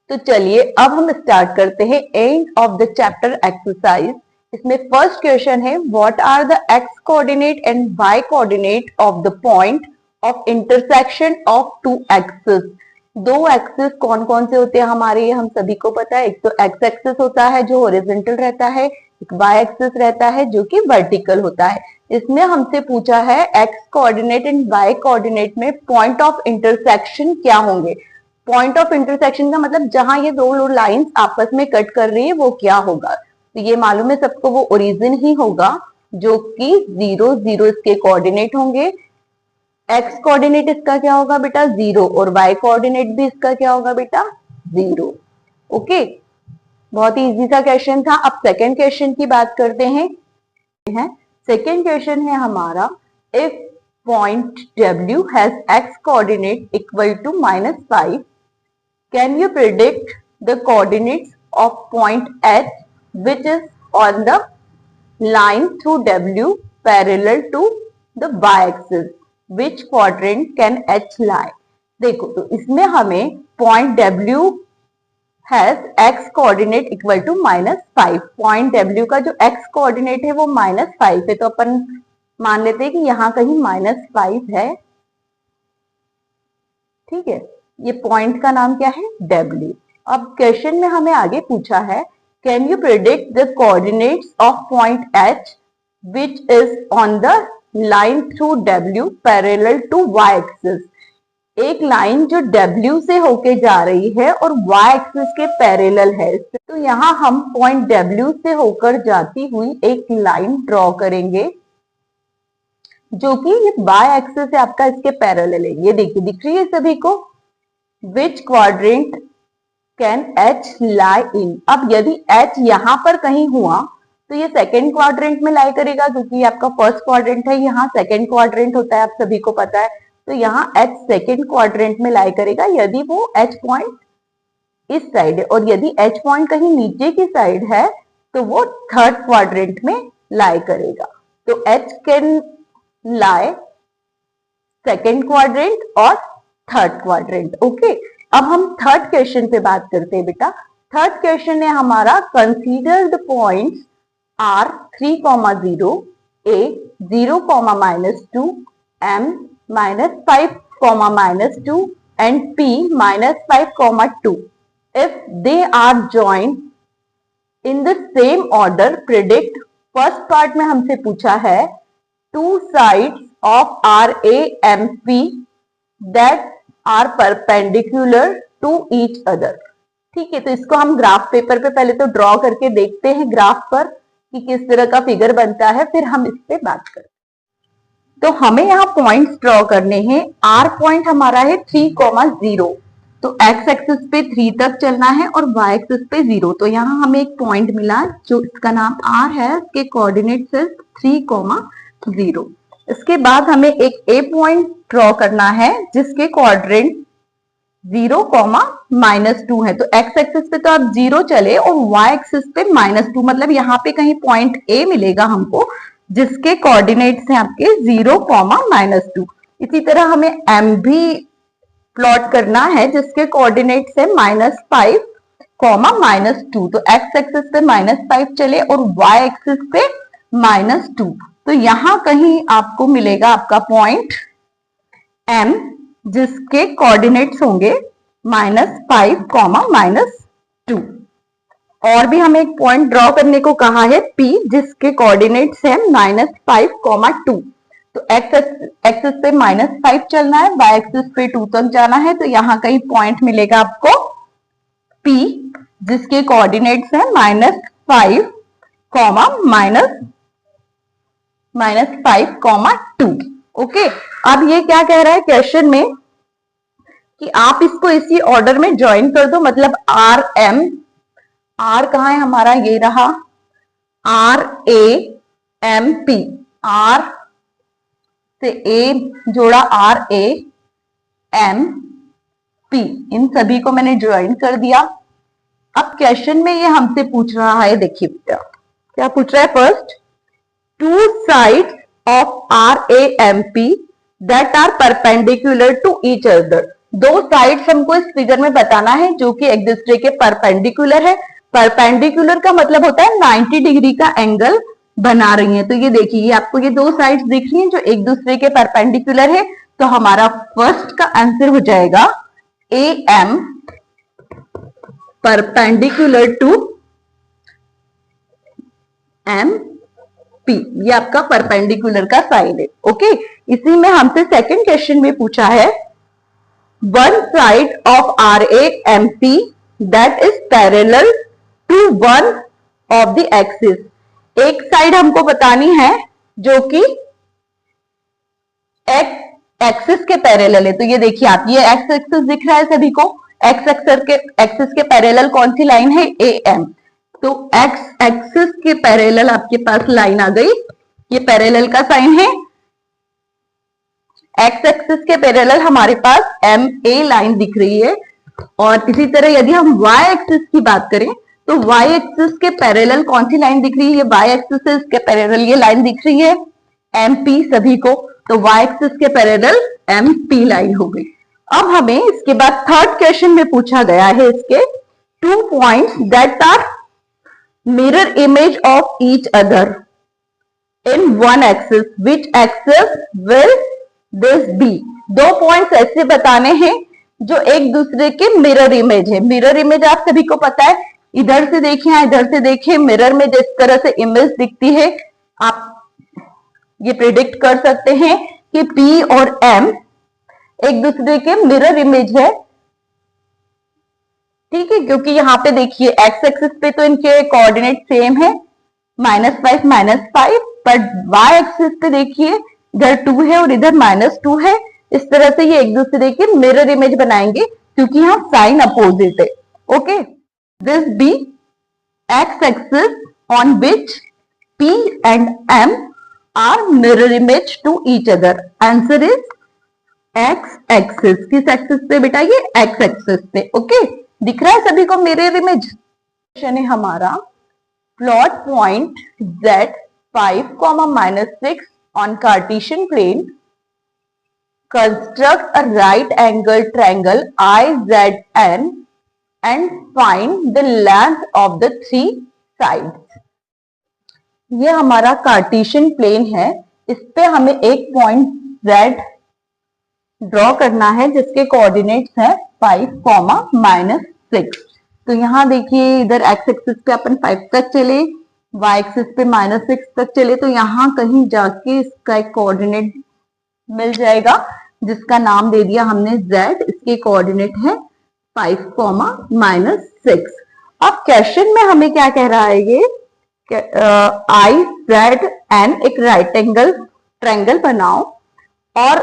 तो चलिए अब हम स्टार्ट करते हैं end of the chapter exercise. इसमें फर्स्ट क्वेश्चन है what are the X coordinate and Y coordinate of the point of intersection of two axis. दो एक्सिस कौन कौन से होते हैं हमारे, ये हम सभी को पता है। एक तो एक्स एक्सिस होता है जो हॉरिजॉन्टल रहता है, एक वाई एक्सिस रहता है जो कि वर्टिकल होता है। इसमें हमसे पूछा है X coordinate and Y coordinate में पॉइंट ऑफ इंटरसेक्शन क्या होंगे। पॉइंट ऑफ इंटरसेक्शन का मतलब जहां ये दो लाइंस आपस में कट कर रही है वो क्या होगा। तो ये मालूम है सबको, वो ओरिजिन ही होगा जो कि 0 0 इसके कोऑर्डिनेट होंगे। एक्स कोऑर्डिनेट इसका क्या होगा बेटा 0 और वाई कोऑर्डिनेट भी इसका क्या होगा बेटा 0। ओके, बहुत ही इजी सा क्वेश्चन था। अब सेकेंड क्वेश्चन की बात करते हैं। सेकेंड क्वेश्चन है हमारा if point W has x coordinate equal to -5, can you predict the coordinates of point H which is on the line through W parallel to the y-axis? Which quadrant can H lie? देखो, तो इसमें हमें point W has x coordinate equal to -5। point W का जो x coordinate है वो -5 है, तो अपन मान लेते हैं कि यहां कहीं -5 है। ठीक है, ये पॉइंट का नाम क्या है W। अब क्वेश्चन में हमें आगे पूछा है can you predict the coordinates of point H which is on the line through W parallel to y axis. एक लाइन जो W से होके जा रही है और y एक्सिस के पैरेलल है, तो यहां हम पॉइंट W से होकर जाती हुई एक लाइन ड्रॉ करेंगे जो कि ये बाय एक्सिस है आपका, इसके पैरेलल है। ये देखिए दिख रही है सभी को। विच क्वाड्रेंट कैन H लाई इन। अब यदि H यहां पर कहीं हुआ तो ये सेकेंड क्वाड्रेंट में लाई करेगा, क्योंकि आपका फर्स्ट क्वाड्रेंट है, यहाँ सेकेंड क्वाड्रेंट होता है, आप सभी को पता है। तो यहाँ H सेकेंड क्वाड्रेंट में लाई करेगा यदि वो H पॉइंट इस साइड है, और यदि H पॉइंट कहीं नीचे की साइड है तो वो थर्ड क्वाड्रेंट में लाई करेगा। तो H can lie second quadrant और थर्ड क्वाड्रेंट। ओके, अब हम थर्ड क्वेश्चन पे बात करते हैं बेटा। थर्ड क्वेश्चन है हमारा consider the points R 3, 0, A 0, -2, M -5, -2 and P -5, 2 if they are joined in the same order predict। First part में हमसे पूछा है two sides of RAMP that are perpendicular to each other। ठीक है, तो इसको हम ग्राफ पेपर पे पहले तो ड्रॉ करके देखते हैं ग्राफ पर कि किस तरह का फिगर बनता है, फिर हम इस पे बात करते हैं। तो हमें यहाँ पॉइंट्स ड्रॉ करने हैं। R पॉइंट हमारा है 3, 0, तो x एक्सिस पे 3 तक चलना है और y एक्सिस पे 0। तो यहाँ हमें एक पॉइंट मिला जो इसका नाम R है, इसके कोऑर्डिनेट्स है 3, 0। इसके बाद हमें एक A पॉइंट ड्रॉ करना है जिसके क्वाड्रेंट 0, -2 है। तो x एक्सिस पे तो आप 0 चले और y एक्सिस पे -2, मतलब यहाँ पे कहीं पॉइंट A मिलेगा हमको जिसके कोऑर्डिनेट्स हैं आपके 0, -2। इसी तरह हमें M भी प्लॉट करना है जिसके कोऑर्डिनेट्स है -5, -2। तो x एक्सिस पे -5 चले और y एक्सिस पे -2, तो यहां कहीं आपको मिलेगा आपका पॉइंट M जिसके कोऑर्डिनेट्स होंगे -5, -2। और भी हमें एक पॉइंट ड्रॉ करने को कहा है P जिसके कोऑर्डिनेट्स है -5, 2। तो x एक्सिस पे -5 चलना है, y एक्सिस पे 2 तक जाना है, तो यहाँ कहीं पॉइंट मिलेगा आपको P जिसके कोऑर्डिनेट्स है -5, -5, 2। ओके, अब ये क्या कह रहा है क्वेश्चन में कि आप इसको इसी ऑर्डर में ज्वाइन कर दो, मतलब R M, R कहाँ है हमारा, ये रहा R A M P, R से A जोड़ा R A M P, इन सभी को मैंने ज्वाइन कर दिया। अब क्वेश्चन में ये हमसे पूछ रहा है, देखिए बेटा क्या पूछ रहा है। First, two sides of RAMP that are perpendicular to each other। दो साइड्स हमको इस फिगर में बताना है जो कि एक दूसरे के परपेंडिकुलर है। परपेंडिकुलर का मतलब होता है 90 डिग्री का एंगल बना रही है। तो ये देखिए, ये आपको ये दो साइड्स दिख रही हैं जो एक दूसरे के परपेंडिकुलर है। तो हमारा फर्स्ट का आंसर हो जाएगा A M perpendicular to M P. ये आपका परपेंडिकुलर का साइड है। ओके, इसी में हमसे सेकंड क्वेश्चन में पूछा है one side of R A M P that is parallel to one of the axis. एक साइड हमको बतानी है जो कि एक्सिस के पैरेलल है। तो ये देखिए आप, ये एक्स एक्सिस दिख रहा है सभी को। एक्सिस के पैरेलल कौन सी लाइन है? A M. तो एक्स एक्सिस के पैरेलल आपके पास लाइन आ गई, ये पैरेलल का साइन है। एक्स एक्सिस के पैरेलल हमारे पास एम ए लाइन दिख रही है। और इसी तरह यदि हम वाई एक्सिस की बात करें तो वाई एक्सिस के पैरेलल कौन सी लाइन दिख रही है? ये वाई एक्सिस के पैरेलल ये लाइन दिख रही है एम पी सभी को। तो वाई एक्सिस के पैरेलल एम पी लाइन हो गई। अब हमें इसके बाद थर्ड क्वेश्चन में पूछा गया है इसके two points that are mirror image of each other in one axis, which axis will this be. दो पॉइंट्स ऐसे बताने हैं जो एक दूसरे के मिरर इमेज है। मिरर इमेज आप सभी को पता है, इधर से देखिए इधर से देखिए, मिरर में जिस तरह से इमेज दिखती है आप ये प्रिडिक्ट कर सकते हैं कि P और M एक दूसरे के मिरर इमेज है। ठीक है, क्योंकि यहाँ पे देखिए एक्स एक्सिस पे तो इनके कोऑर्डिनेट सेम है -5 -5, पर वाई एक्सिस पे देखिए इधर 2 है और इधर -2 है। इस तरह से ये एक दूसरे के मिरर इमेज बनाएंगे क्योंकि यहाँ साइन अपोजिट है। Okay, this be x axis on which P and M are mirror image to each other. Answer is x axis। किस एक्सिस पे बेटा? ये x एक्सिस पे। ओके, दिख रहा है सभी को मिरर इमेज। क्वेश्चन है हमारा plot point z 5, -6 on Cartesian plane, construct a right angle triangle IZN and find the length of the three sides। ये हमारा कार्टेशियन प्लेन है, इस पे हमें एक पॉइंट Z ड्रॉ करना है जिसके कोऑर्डिनेट्स है 5, -6। तो यहाँ देखिए इधर x एक्सिस पे अपन 5 तक चले, y एक्सिस पे -6 तक चले, तो यहाँ कहीं जाके इसका एक कोऑर्डिनेट मिल जाएगा जिसका नाम दे दिया हमने Z। इसके कोऑर्डिनेट है 5, -6। अब क्वेश्चन में हमें क्या कह रहा है? ये आई जेड एन एक राइट एंगल ट्रायंगल बनाओ और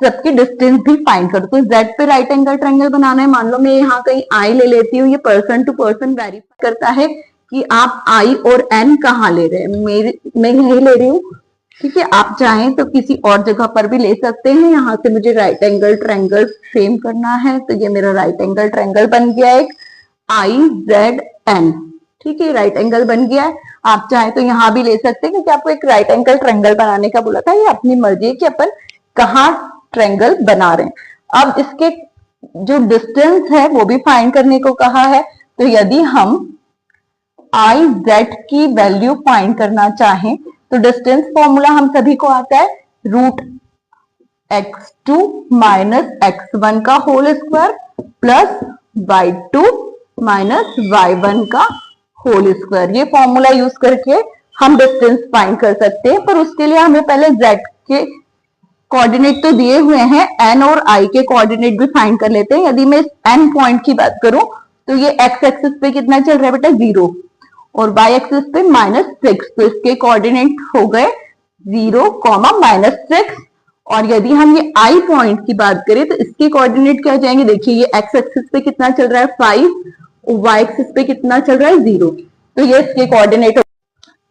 सबकी डिस्टेंस भी फाइंड करो। तो जेड पे राइट एंगल ट्रायंगल बनाना है। मान लो मैं यहाँ कहीं आई ले लेती हूँ, ये पर्सन टू पर्सन वेरीफाई करता है कि आप आई और एन कहाँ ले रहे हैं। मैं यही ले रही हूँ। ठीक है, आप चाहें तो किसी और जगह पर भी ले सकते हैं। यहाँ से मुझे राइट एंगल ट्रायंगल फ्रेम करना है, तो ये मेरा राइट एंगल ट्रायंगल बन गया एक आई जेड एन। ठीक है, राइट एंगल बन गया है। आप चाहे तो यहाँ भी ले सकते हैं क्योंकि आपको एक राइट एंगल ट्रायंगल बनाने का बोला था। ये अपनी मर्जी है कि अपन कहाँ ट्रायंगल बना रहे हैं। अब इसके जो डिस्टेंस है वो भी फाइंड करने को कहा है। तो यदि हम आई जेड की वैल्यू फाइंड करना चाहें तो डिस्टेंस फॉर्मूला हम सभी को आता है √x2 - x1 का whole square plus y2 - y1 का होल स्क्वायर। ये फॉर्मूला यूज करके हम डिस्टेंस फाइंड कर सकते हैं, पर उसके लिए हमें पहले z के कोऑर्डिनेट तो दिए हुए हैं, n और i के कोऑर्डिनेट भी फाइंड कर लेते हैं। यदि मैं इस n पॉइंट की बात करूं तो ये x एक्सिस पे कितना चल रहा है बेटा? 0 और y एक्सिस पे -6। तो इसके कोऑर्डिनेट हो गए 0, -6। और यदि हम ये i पॉइंट की बात करें तो इसके कोऑर्डिनेट क्या हो जाएंगे? देखिए ये x एक्सिस पे कितना चल रहा है? 5 और y एक्सिस पे कितना चल रहा है? 0। तो ये इसके कोऑर्डिनेट।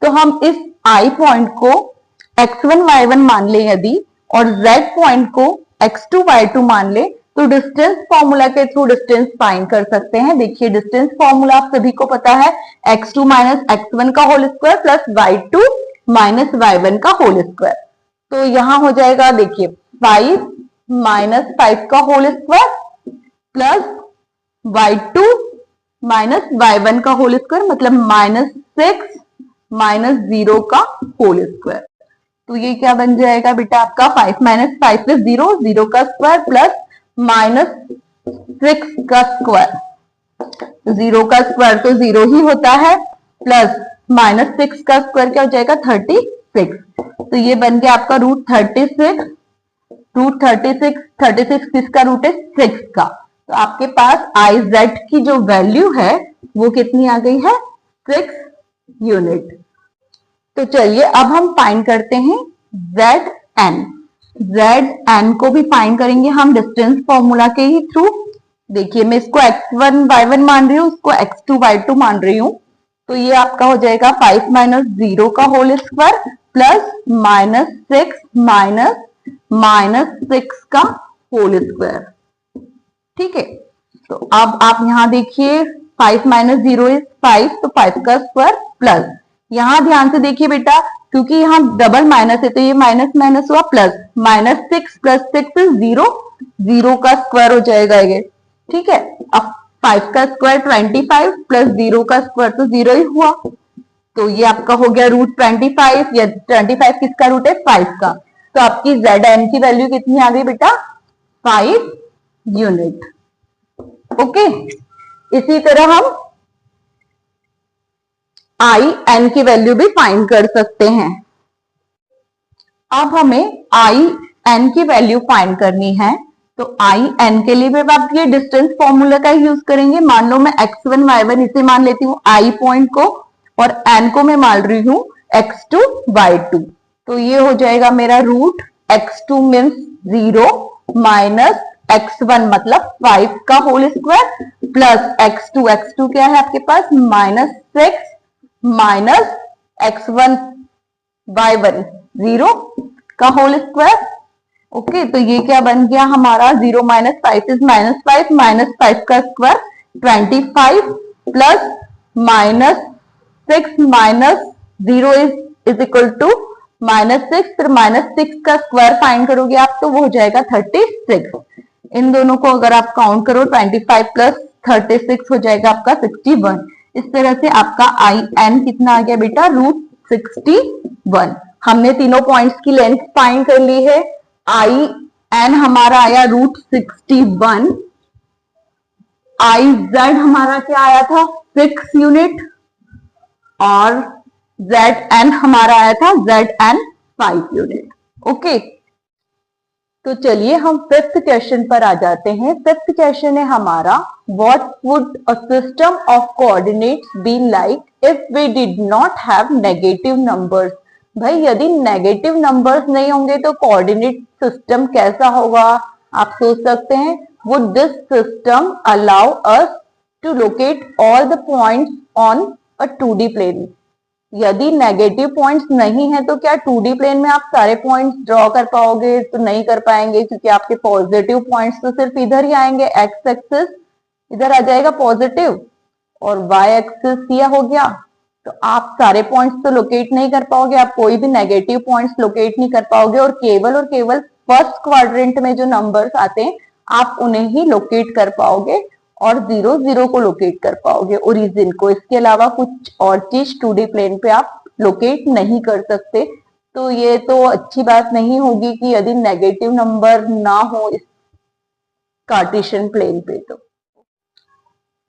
तो हम इस i पॉइंट को x1 y1 मान ले यदि, और z पॉइंट को x2 y2 मान ले, तो डिस्टेंस फॉर्मूला के थ्रू डिस्टेंस फाइंड कर सकते हैं। देखिए डिस्टेंस फॉर्मूला आप सभी को पता है, x2 - x1 का whole square plus y2 - y1 का होल स्क्वायर। तो यहां हो जाएगा देखिए 5 - 5 का whole square plus y2 minus y1 का होल स्क्वायर, मतलब -6 माइनस 0 का होल स्क्वायर। तो ये क्या बन जाएगा बेटा आपका 5 माइनस 5 प्लस 0, 0 का स्क्वायर प्लस -6 का स्क्वायर। 0 का स्क्वायर तो 0 ही होता है, प्लस -6 का स्क्वायर क्या हो जाएगा 36। तो ये बन गया आपका √36। √36 किसका रूट है 6 का। तो आपके पास IZ की जो वैल्यू है वो कितनी आ गई है 6 यूनिट। तो चलिए अब हम फाइंड करते हैं Zn। Zn को भी फाइंड करेंगे हम डिस्टेंस फॉर्मूला के ही थ्रू। देखिए मैं इसको x1 y1 मान रही हूँ, इसको x2 y2 मान रही हूँ। तो ये आपका हो जाएगा 5 माइनस 0 का होल स्क्वायर प्लस -6 माइनस -6 का होल स्क्वायर। ठीक है, तो अब आप यहां देखिए 5 माइनस 0 इज 5, तो 5 का स्क्वायर प्लस, यहां ध्यान से देखिए बेटा क्योंकि यहाँ डबल माइनस है तो ये माइनस माइनस हुआ प्लस, -6 प्लस 6 इज 0, 0 का स्क्वायर हो जाएगा ये। ठीक है, अब 5 का स्क्वायर 25 प्लस 0 का स्क्वायर तो 0 ही हुआ। तो ये आपका हो गया √25, या 25 किसका रूट है 5 का। तो आपकी Zn की वैल्यू कितनी आ गई बेटा 5 यूनिट। ओके, इसी तरह हम In की वैल्यू भी फाइंड कर सकते हैं। अब हमें In की वैल्यू फाइंड करनी है, तो In के लिए भी आप ये डिस्टेंस फॉर्मूला का यूज करेंगे। मान लो मैं x1 y1 इसे मान लेती हूँ I पॉइंट को, और n को मैं मान रही हूँ x2 y2। तो ये हो जाएगा मेरा √x2 मीन्स 0 माइनस x1 मतलब 5 का होल स्क्वायर प्लस x2 क्या है आपके पास -6 माइनस x1 y1 0 का होल स्क्वायर। ओके, तो ये क्या बन गया हमारा 0 माइनस 5 इज -5 माइनस 5 का square 25 plus -6 minus 0 is equal to -6, फिर -6 का स्क्वायर फाइंड करोगे आप तो वो हो जाएगा 36। इन दोनों को अगर आप काउंट करो 25 प्लस 36 हो जाएगा आपका 61। इस तरह से आपका In कितना आ गया बेटा √61। हमने तीनों पॉइंट्स की लेंथ फाइंड कर ली है। In हमारा आया √61, IZ हमारा क्या आया था 6 यूनिट, और Zn हमारा आया था Zn 5 यूनिट। ओके, तो चलिए हम फिफ्थ क्वेश्चन पर आ जाते हैं। फिफ्थ क्वेश्चन है हमारा what would a system of coordinates be like if we did not have negative numbers. भाई यदि नेगेटिव नंबर्स नहीं होंगे तो कोऑर्डिनेट सिस्टम कैसा होगा आप सोच सकते हैं। Would this system allow us to locate all the points on a 2D plane. यदि नेगेटिव पॉइंट्स नहीं है तो क्या 2D प्लेन में आप सारे पॉइंट्स ड्रॉ कर पाओगे? तो नहीं कर पाएंगे, क्योंकि आपके पॉजिटिव पॉइंट्स तो सिर्फ इधर ही आएंगे। एक्स एक्सिस इधर आ जाएगा पॉजिटिव और वाई एक्सिस ये हो गया, तो आप सारे पॉइंट्स तो लोकेट नहीं कर पाओगे, आप कोई भी नेगेटिव पॉइंट्स लोकेट नहीं कर पाओगे, और केवल फर्स्ट क्वाड्रेंट में जो नंबर्स आते हैं आप उन्हें ही लोकेट कर पाओगे और 0 0 को लोकेट कर पाओगे, ओरिजिन को। इसके अलावा कुछ और चीज 2D प्लेन पे आप लोकेट नहीं कर सकते। तो ये तो अच्छी बात नहीं होगी कि यदि नेगेटिव नंबर ना हो इस कार्टेशियन प्लेन पे। तो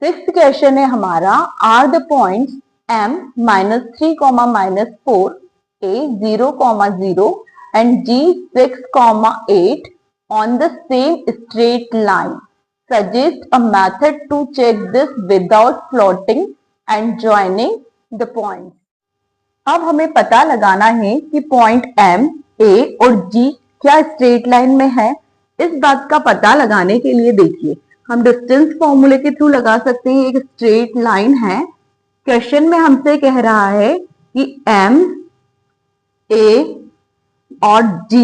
सिक्स्थ क्वेश्चन है हमारा are the points m -3, -4, a 0, 0 and g 6, 8 on the same straight line. Suggest a method to check this without plotting and joining the points. अब हमें पता लगाना है कि पॉइंट M, A और G क्या स्ट्रेट लाइन में है। इस बात का पता लगाने के लिए देखिए हम डिस्टेंस फॉर्मूले के थ्रू लगा सकते हैं। एक स्ट्रेट लाइन है, क्वेश्चन में हमसे कह रहा है कि M, A और G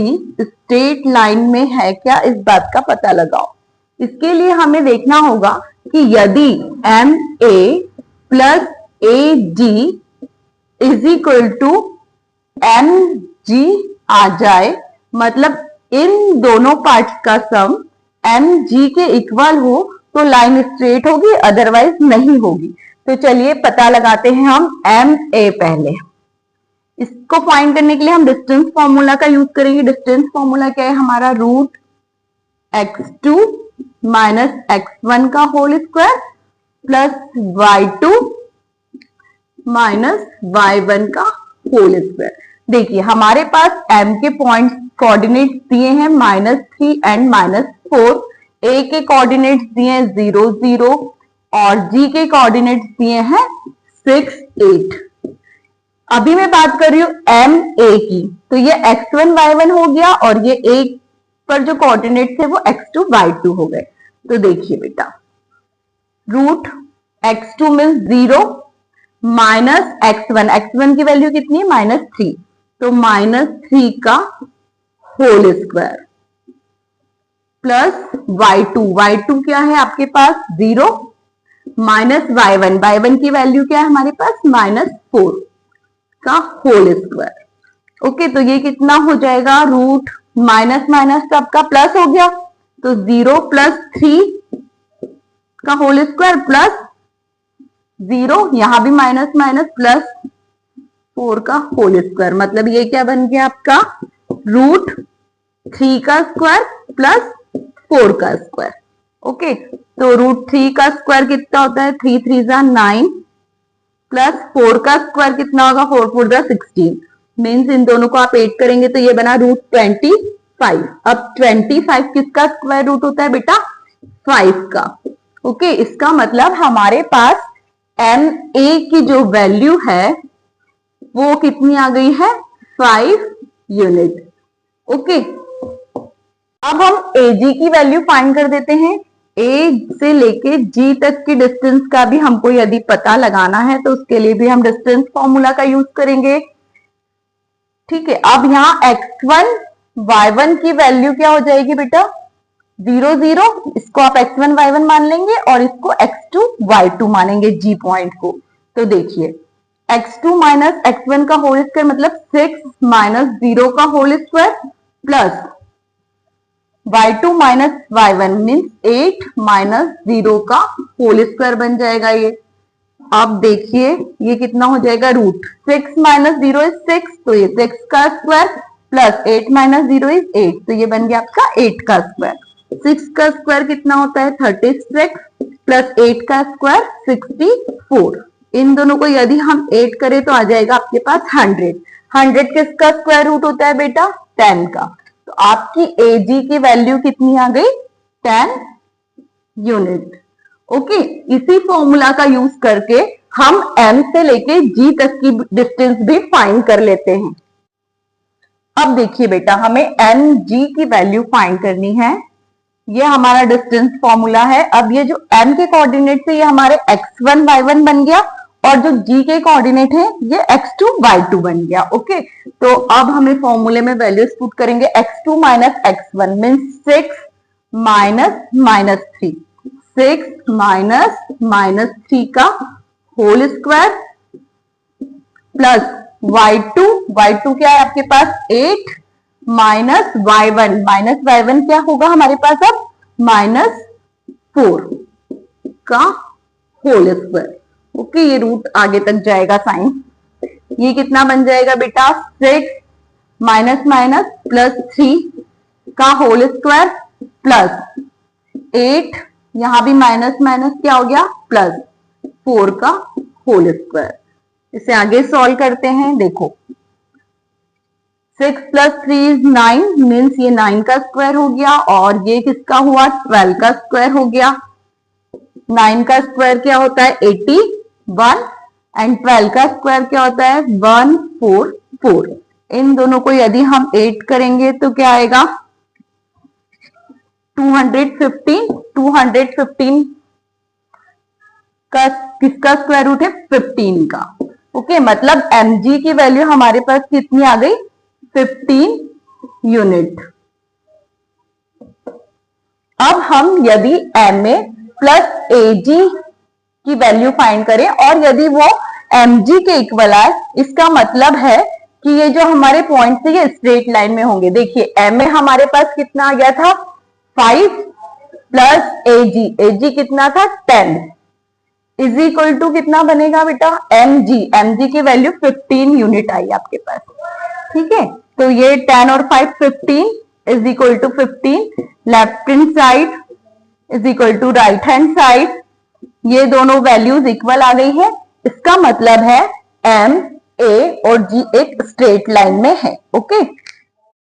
स्ट्रेट लाइन में है क्या, इस बात का पता लगाओ। इसके लिए हमें देखना होगा कि यदि M A plus A G is equal to M G आ जाए, मतलब इन दोनों पार्ट्स का सम एम जी के इक्वल हो, तो लाइन स्ट्रेट होगी, अदरवाइज नहीं होगी। तो चलिए पता लगाते हैं हम एम ए पहले। इसको फाइंड करने के लिए हम डिस्टेंस फॉर्मूला का यूज करेंगे। डिस्टेंस फॉर्मूला क्या है हमारा, रूट x2 माइनस x1 का whole square plus y2 minus y1 का होल स्क्वायर। देखिए हमारे पास m के पॉइंट कोऑर्डिनेट्स दिए हैं -3 एंड -4, a के कोऑर्डिनेट्स दिए हैं 0 0 और g के कोऑर्डिनेट्स दिए हैं 6 8। अभी मैं बात कर रही हूं एम ए की, तो ये x1 y1 हो गया और ये a पर जो कोऑर्डिनेट्स है वो x2 y2 हो गए। तो देखिए बेटा, root x2 means 0 minus x1, x1 की वैल्यू कितनी है -3, तो -3 का whole square plus y2, y2 क्या है आपके पास 0 माइनस y1, y1 की वैल्यू क्या है हमारे पास -4 का होल स्क्वायर। ओके, तो ये कितना हो जाएगा, रूट माइनस माइनस सबका प्लस हो गया, तो 0 प्लस 3 का होल स्क्वायर प्लस 0, यहां भी माइनस माइनस प्लस 4 का होल स्क्वायर। मतलब ये क्या बन गया आपका, रूट 3 का स्क्वायर प्लस 4 का स्क्वायर। ओके, तो रूट 3 का स्क्वायर कितना होता है, 3 3 जा 9 प्लस 4 का स्क्वायर कितना होगा, 4 4 जा 16। मीन्स इन दोनों को आप ऐड करेंगे तो ये बना रूट 25। अब 25 किसका स्क्वायर रूट होता है बेटा, 5 का। ओके, इसका मतलब हमारे पास एम ए की जो वैल्यू है वो कितनी आ गई है, 5 यूनिट। ओके, अब हम ए जी की वैल्यू फाइंड कर देते हैं। ए से लेके जी तक की डिस्टेंस का भी हमको यदि पता लगाना है तो उसके लिए भी हम डिस्टेंस फॉर्मूला का यूज करेंगे। ठीक है, अब यहाँ x1 y1 की वैल्यू क्या हो जाएगी बेटा, 0 0, इसको आप x1 y1 मान लेंगे और इसको x2 y2 मानेंगे जी पॉइंट को। तो देखिए x2 माइनस x1 का होल स्क्वायर मतलब 6 माइनस 0 का whole square plus y2 minus y1 means 8 minus 0 का होल स्क्वायर बन जाएगा ये। अब देखिए ये कितना हो जाएगा, रूट 6 माइनस 0 इज 6, तो ये 6 का स्क्वायर प्लस 8 माइनस 0 इज 8, तो ये बन गया आपका 8 का स्क्वायर। 6 का स्क्वायर कितना होता है 36 प्लस 8 का स्क्वायर 64। इन दोनों को यदि हम ऐड करें तो आ जाएगा आपके पास 100। 100 किसका स्क्वायर रूट होता है बेटा, 10 का। तो आपकी एजी की वैल्यू कितनी आ गई, 10 यूनिट। ओके, इसी फॉर्मूला का यूज करके हम एम से लेके जी तक की डिस्टेंस भी फाइंड कर लेते हैं। अब देखिए बेटा, हमें एम जी की वैल्यू फाइंड करनी है। ये हमारा डिस्टेंस फॉर्मूला है। अब ये जो एम के कोऑर्डिनेट से ये हमारे x1 y1 बन गया और जो g के कोऑर्डिनेट है ये x2 y2 बन गया। ओके, तो अब हमें फॉर्मूले में वैल्यूज पुट करेंगे। x2 minus x1 means 6 minus minus 3, 6 minus minus 3 का होल स्क्वायर प्लस y2 क्या है आपके पास 8 माइनस y1 क्या होगा हमारे पास अब -4 का होल स्क्वायर। ओके, ये रूट आगे तक जाएगा साइन। ये कितना बन जाएगा बेटा, 6 माइनस माइनस प्लस 3 का होल स्क्वायर प्लस 8, यहां भी माइनस माइनस क्या हो गया प्लस 4 का होल स्क्वायर। इसे आगे सॉल्व करते हैं। देखो 6 प्लस 3 इज 9 मीन्स ये 9 का स्क्वायर हो गया और ये किसका हुआ 12 का स्क्वायर हो गया। 9 का स्क्वायर क्या होता है 81 एंड 12 का स्क्वायर क्या होता है 144। इन दोनों को यदि हम ऐड करेंगे तो क्या आएगा 215 का किसका स्क्वायर रूट है 15 का। ओके, मतलब mg की वैल्यू हमारे पास कितनी आ गई 15 यूनिट। अब हम यदि ma प्लस ag की वैल्यू फाइंड करें और यदि वो mg के इक्वल आए, इसका मतलब है कि ये जो हमारे पॉइंट से ये स्ट्रेट लाइन में होंगे। देखिए ma हमारे पास कितना आ गया था 5 प्लस एजी कितना था 10 इज इक्वल टू कितना बनेगा बेटा एमजी की वैल्यू 15 यूनिट आई आपके पास। ठीक है, तो ये 10 और 5 15 is equal to 15। Left hand side is equal to right hand side, ये दोनों वैल्यूज इक्वल आ गई है। इसका मतलब है एम ए और जी एक स्ट्रेट लाइन में है। ओके